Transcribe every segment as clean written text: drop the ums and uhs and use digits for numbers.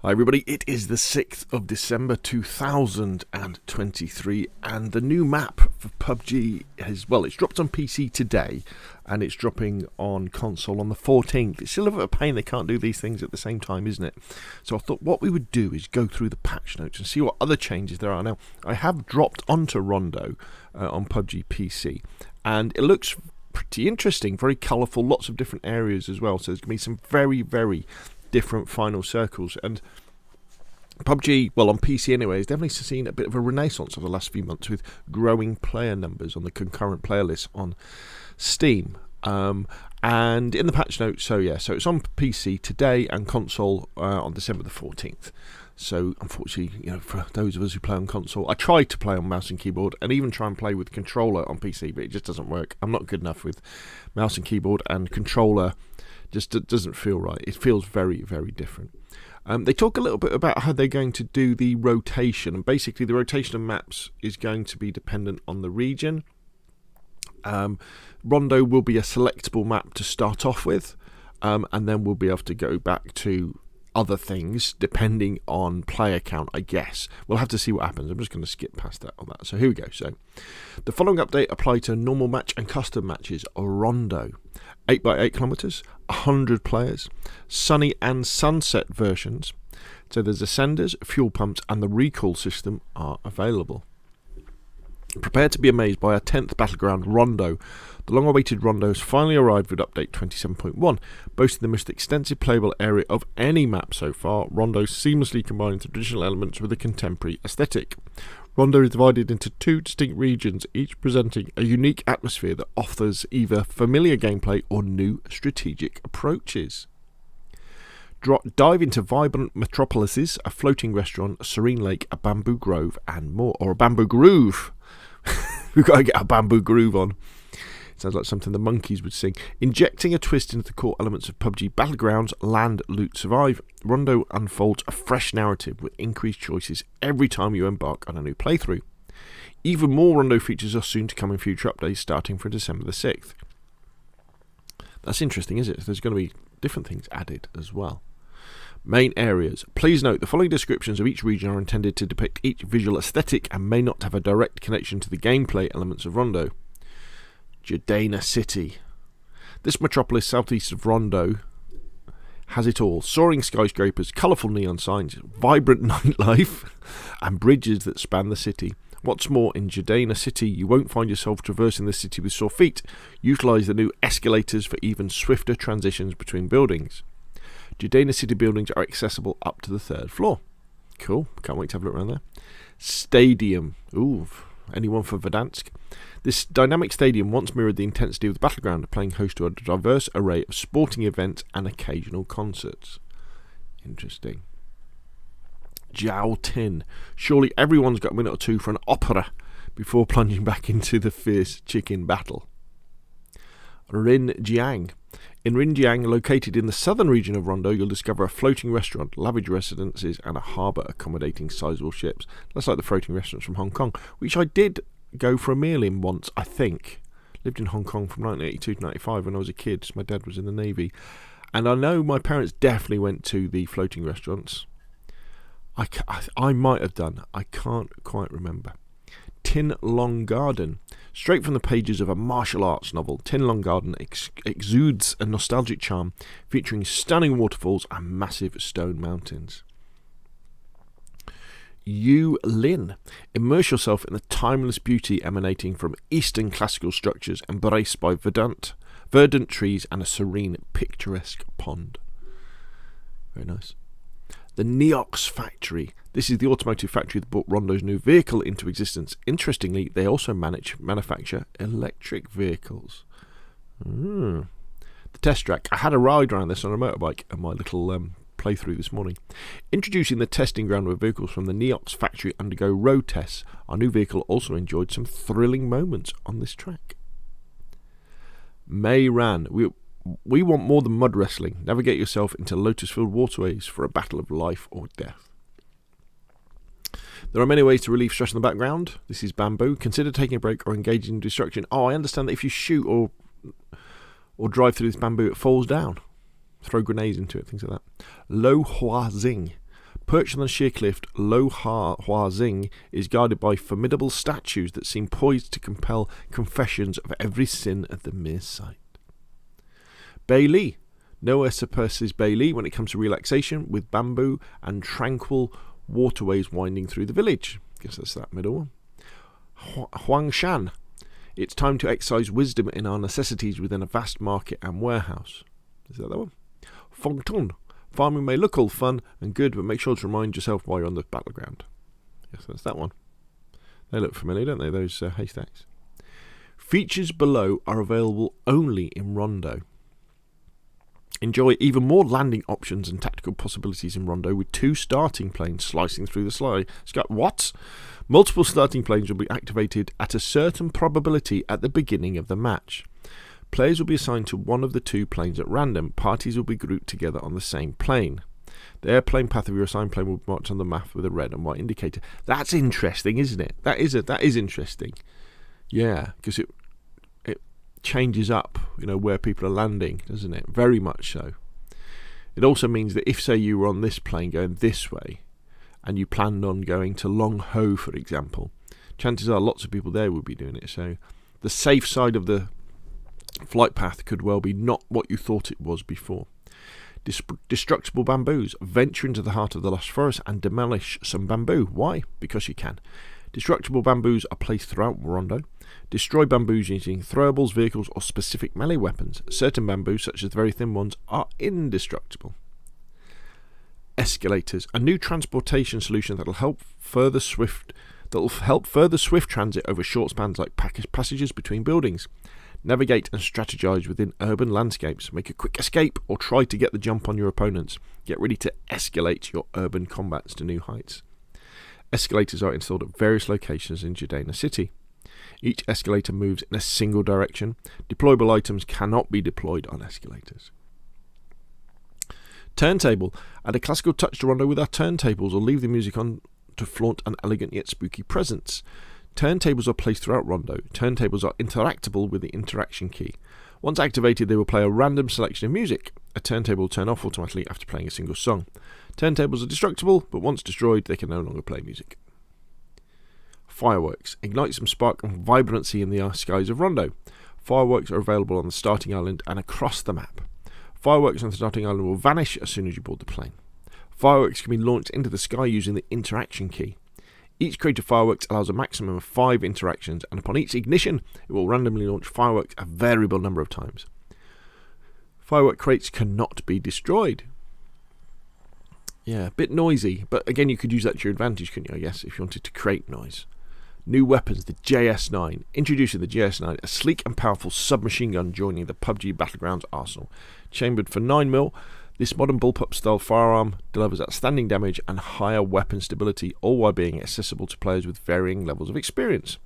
Hi everybody, it is the 6th of December 2023 and the new map for PUBG it's dropped on PC today and it's dropping on console on the 14th. It's still a bit of a pain they can't do these things at the same time, isn't it? So I thought what we would do is go through the patch notes and see what other changes there are. Now, I have dropped onto Rondo on PUBG PC and it looks pretty interesting, very colourful, lots of different areas as well. So there's going to be some very, very different final circles, and PUBG, on PC anyway, has definitely seen a bit of a renaissance over the last few months with growing player numbers on the concurrent player list on Steam. And in the patch notes, so it's on PC today and console on December the 14th. So unfortunately, for those of us who play on console, I try to play on mouse and keyboard and even try and play with controller on PC, but it just doesn't work. I'm not good enough with mouse and keyboard, and controller just doesn't feel right. It feels very, very different. They talk a little bit about how they're going to do the rotation, and basically the rotation of maps is going to be dependent on the region. Rondo will be a selectable map to start off with, and then we'll be able to go back to other things depending on player count, I guess. We'll have to see what happens. I'm just going to skip past that on that. So here we go. So the following update applies to normal match and custom matches. Rondo, 8x8 kilometers, 100 players, sunny and sunset versions. So there's ascenders, fuel pumps, and the recall system are available. Prepare to be amazed by our 10th battleground, Rondo. The long-awaited Rondo has finally arrived with update 27.1, boasting the most extensive playable area of any map so far. Rondo seamlessly combines traditional elements with a contemporary aesthetic. Rondo is divided into two distinct regions, each presenting a unique atmosphere that offers either familiar gameplay or new strategic approaches. Dive into vibrant metropolises, a floating restaurant, a serene lake, a bamboo grove, and more. Or a bamboo groove. We've got to get our bamboo groove on. Sounds like something the monkeys would sing. Injecting a twist into the core elements of PUBG Battlegrounds, land, loot, survive, Rondo unfolds a fresh narrative with increased choices every time you embark on a new playthrough. Even more Rondo features are soon to come in future updates starting from December the 6th. That's interesting, isn't it? There's going to be different things added as well. Main areas. Please note the following descriptions of each region are intended to depict each visual aesthetic and may not have a direct connection to the gameplay elements of Rondo. Jadena City. This metropolis southeast of Rondo has it all. Soaring skyscrapers, colourful neon signs, vibrant nightlife, and bridges that span the city. What's more, in Jadena City, you won't find yourself traversing the city with sore feet. Utilise the new escalators for even swifter transitions between buildings. Jadena City buildings are accessible up to the 3rd floor. Cool, can't wait to have a look around there. Stadium. Ooh, anyone for Verdansk? This dynamic stadium once mirrored the intensity of the battleground, playing host to a diverse array of sporting events and occasional concerts. Interesting. Jiao Tin. Surely everyone's got a minute or two for an opera before plunging back into the fierce chicken battle. Rinjiang. In Rinjiang, located in the southern region of Rondo, you'll discover a floating restaurant, lavish residences, and a harbour accommodating sizable ships. That's like the floating restaurants from Hong Kong, which I did go for a meal in once, I think. Lived in Hong Kong from 1982 to 1995 when I was a kid. So my dad was in the Navy. And I know my parents definitely went to the floating restaurants. I might have done. I can't quite remember. Tin Long Garden. Straight from the pages of a martial arts novel, Tin Long Garden exudes a nostalgic charm, featuring stunning waterfalls and massive stone mountains. Yu Lin. Immerse yourself in the timeless beauty emanating from Eastern classical structures embraced by verdant trees and a serene, picturesque pond. Very nice. The Neox Factory. This is the automotive factory that brought Rondo's new vehicle into existence. Interestingly, they also manufacture electric vehicles. The test track. I had a ride around this on a motorbike at my little playthrough this morning. Introducing the testing ground where vehicles from the Neox factory undergo road tests. Our new vehicle also enjoyed some thrilling moments on this track. May Ran. We want more than mud wrestling. Navigate yourself into Lotus-filled waterways for a battle of life or death. There are many ways to relieve stress in the background. This is Bamboo. Consider taking a break or engaging in destruction. Oh, I understand that if you shoot or drive through this bamboo, it falls down. Throw grenades into it, things like that. Lo Hua Xing. Perched on the sheer cliff, Lo Hua Xing is guarded by formidable statues that seem poised to compel confessions of every sin at the mere sight. Bailey. Nowhere surpasses Bailey when it comes to relaxation, with bamboo and tranquil waterways winding through the village. Guess that's that middle one. Huangshan. It's time to exercise wisdom in our necessities within a vast market and warehouse. Is that one? Fengtun. Farming may look all fun and good, but make sure to remind yourself why you're on the battleground. Yes, that's that one. They look familiar, don't they, those haystacks? Features below are available only in Rondo. Enjoy even more landing options and tactical possibilities in Rondo with 2 starting planes slicing through the sky. What? Multiple starting planes will be activated at a certain probability at the beginning of the match. Players will be assigned to one of the 2 planes at random. Parties will be grouped together on the same plane. The airplane path of your assigned plane will be marked on the map with a red and white indicator. That's interesting, isn't it? That is interesting. Yeah, because it changes up, where people are landing, doesn't it? Very much so. It also means that if, say, you were on this plane going this way and you planned on going to Long Ho, for example, chances are lots of people there will be doing it. So the safe side of the flight path could well be not what you thought it was before. Destructible bamboos. Venture into the heart of the lush forest and demolish some bamboo. Why? Because you can. Destructible bamboos are placed throughout Rondo. Destroy bamboos using throwables, vehicles, or specific melee weapons. Certain bamboos, such as the very thin ones, are indestructible. Escalators. A new transportation solution that will help further swift transit over short spans like passages between buildings. Navigate and strategize within urban landscapes. Make a quick escape or try to get the jump on your opponents. Get ready to escalate your urban combats to new heights. Escalators are installed at various locations in Jadena City. Each escalator moves in a single direction. Deployable items cannot be deployed on escalators. Turntable. Add a classical touch to Rondo with our turntables, or leave the music on to flaunt an elegant yet spooky presence. Turntables are placed throughout Rondo. Turntables are interactable with the interaction key. Once activated, they will play a random selection of music. A turntable will turn off automatically after playing a single song. Turntables are destructible, but once destroyed, they can no longer play music. Fireworks. Ignite some spark and vibrancy in the skies of Rondo. Fireworks are available on the starting island and across the map. Fireworks on the starting island will vanish as soon as you board the plane. Fireworks can be launched into the sky using the interaction key. Each crate of fireworks allows a maximum of 5 interactions, and upon each ignition, it will randomly launch fireworks a variable number of times. Firework crates cannot be destroyed. Yeah, a bit noisy, but again, you could use that to your advantage, couldn't you, I guess, if you wanted to create noise. New weapons, the JS9. Introducing the JS9, a sleek and powerful submachine gun joining the PUBG Battlegrounds arsenal. Chambered for 9mm, this modern bullpup-style firearm delivers outstanding damage and higher weapon stability, all while being accessible to players with varying levels of experience.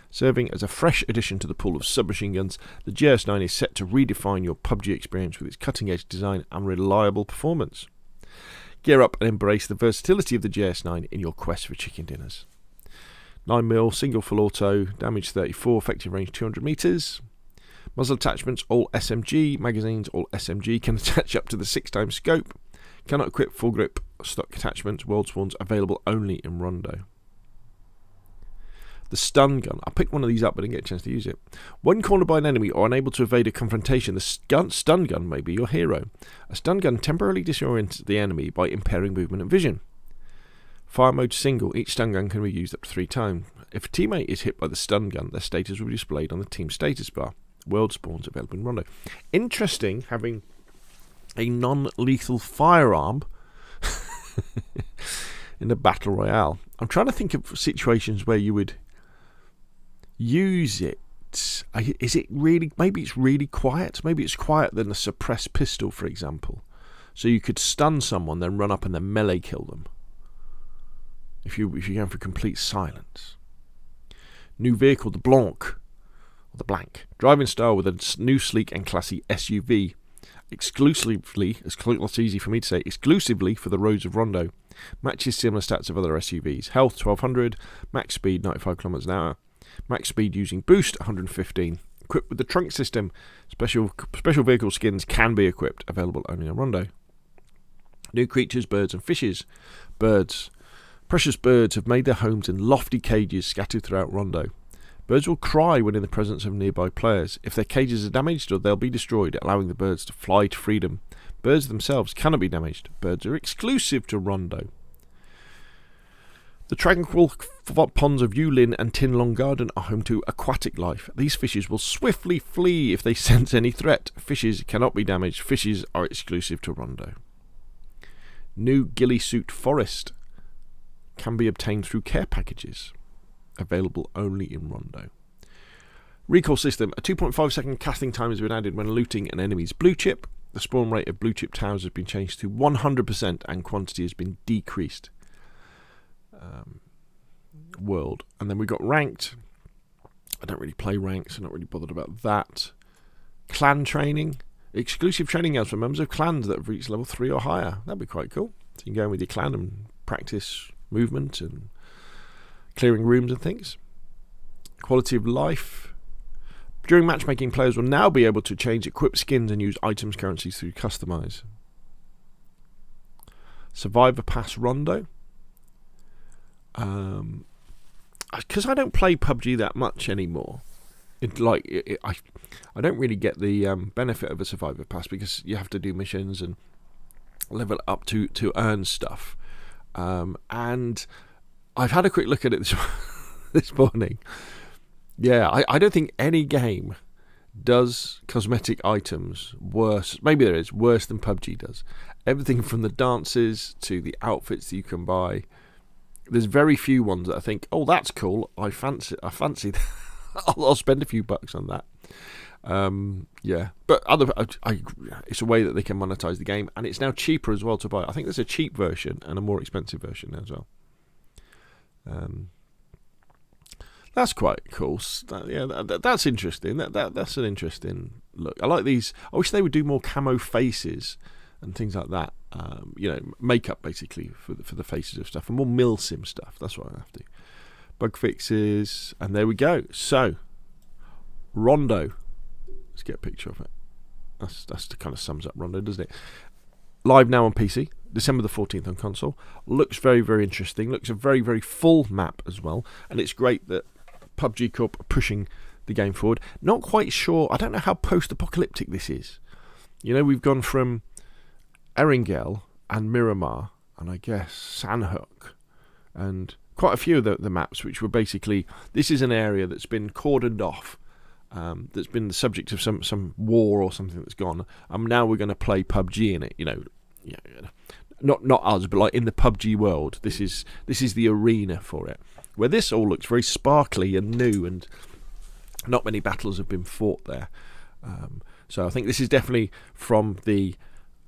Serving as a fresh addition to the pool of submachine guns, the JS9 is set to redefine your PUBG experience with its cutting-edge design and reliable performance. Gear up and embrace the versatility of the JS9 in your quest for chicken dinners. 9mm, single full auto, damage 34, effective range 200 metres. Muzzle attachments, all SMG. Magazines, all SMG. Can attach up to the 6x scope. Cannot equip full grip stock attachments. World spawns available only in Rondo. The stun gun. I picked one of these up but didn't get a chance to use it. When cornered by an enemy or unable to evade a confrontation, the stun gun may be your hero. A stun gun temporarily disorients the enemy by impairing movement and vision. Fire mode single. Each stun gun can be used up to 3 times. If a teammate is hit by the stun gun, their status will be displayed on the team status bar. World spawns available in Rondo. Interesting having a non-lethal firearm in a battle royale. I'm trying to think of situations where you would use it. Is it really? Maybe it's really quiet. Maybe it's quieter than a suppressed pistol, for example. So you could stun someone, then run up and then melee kill them. If you're going for complete silence. New vehicle, the Blanc. The blank. Driving style with a new sleek and classy SUV. Exclusively, it's easy for me to say, exclusively for the roads of Rondo. Matches similar stats of other SUVs. Health 1200, max speed 95 km an hour. Max speed using boost 115. Equipped with the trunk system. Special vehicle skins can be equipped. Available only on Rondo. New creatures, birds and fishes. Birds. Precious birds have made their homes in lofty cages scattered throughout Rondo. Birds will cry when in the presence of nearby players. If their cages are damaged, or they'll be destroyed, allowing the birds to fly to freedom. Birds themselves cannot be damaged. Birds are exclusive to Rondo. The tranquil ponds of Yulin and Tin Long Garden are home to aquatic life. These fishes will swiftly flee if they sense any threat. Fishes cannot be damaged. Fishes are exclusive to Rondo. New ghillie suit forest can be obtained through care packages. Available only in Rondo. Recall system. A 2.5 second casting time has been added when looting an enemy's blue chip. The spawn rate of blue chip towers has been changed to 100% and quantity has been decreased. World. And then we got ranked. I don't really play ranked, so I'm not really bothered about that. Clan training. Exclusive training hours for members of clans that have reached level 3 or higher. That'd be quite cool. So you can go in with your clan and practice movement and clearing rooms and things. Quality of life. During matchmaking, players will now be able to change equipped skins and use items currencies through customize. Survivor Pass Rondo. Because I don't play PUBG that much anymore. I don't really get the benefit of a Survivor Pass because you have to do missions and level up to earn stuff. And I've had a quick look at it this morning. Yeah, I don't think any game does cosmetic items worse. Maybe there is worse than PUBG does. Everything from the dances to the outfits that you can buy. There's very few ones that I think, oh, that's cool. I fancy that. I'll spend a few bucks on that. Yeah, but it's a way that they can monetize the game, and it's now cheaper as well to buy. I think there's a cheap version and a more expensive version as well. That's quite cool. That's interesting. That's an interesting look. I like these. I wish they would do more camo faces and things like that. Makeup basically for the faces of stuff, and more milsim stuff. That's what I have to. Bug fixes, and there we go. So, Rondo. Let's get a picture of it. That's kind of sums up Rondo, doesn't it? Live now on PC, December the 14th on console. Looks very, very interesting. Looks a very, very full map as well, and it's great that PUBG Corp are pushing the game forward. Not quite sure. I don't know how post-apocalyptic this is. We've gone from Erangel and Miramar, and I guess Sandhook, and quite a few of the maps, which were basically, this is an area that's been cordoned off, that's been the subject of some war or something that's gone, and now we're going to play PUBG in it. Not us, but like in the PUBG world, this is the arena for it. Where this all looks very sparkly and new, and not many battles have been fought there. So I think this is definitely from the.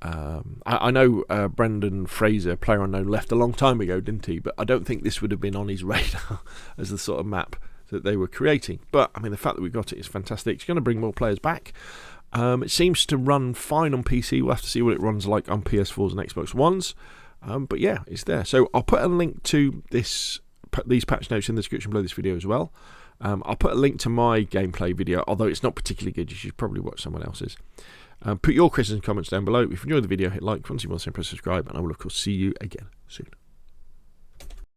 I know Brendan Fraser, PlayerUnknown, left a long time ago, didn't he? But I don't think this would have been on his radar as the sort of map that they were creating. But I mean, the fact that we got it is fantastic. It's going to bring more players back. It seems to run fine on PC. We'll have to see what it runs like on PS4s and Xbox Ones. But yeah, it's there. So I'll put a link to these patch notes in the description below this video as well. I'll put a link to my gameplay video, although it's not particularly good. You should probably watch someone else's. Put your questions and comments down below. If you enjoyed the video, hit like. If you want to see more, press subscribe, and I will of course see you again soon.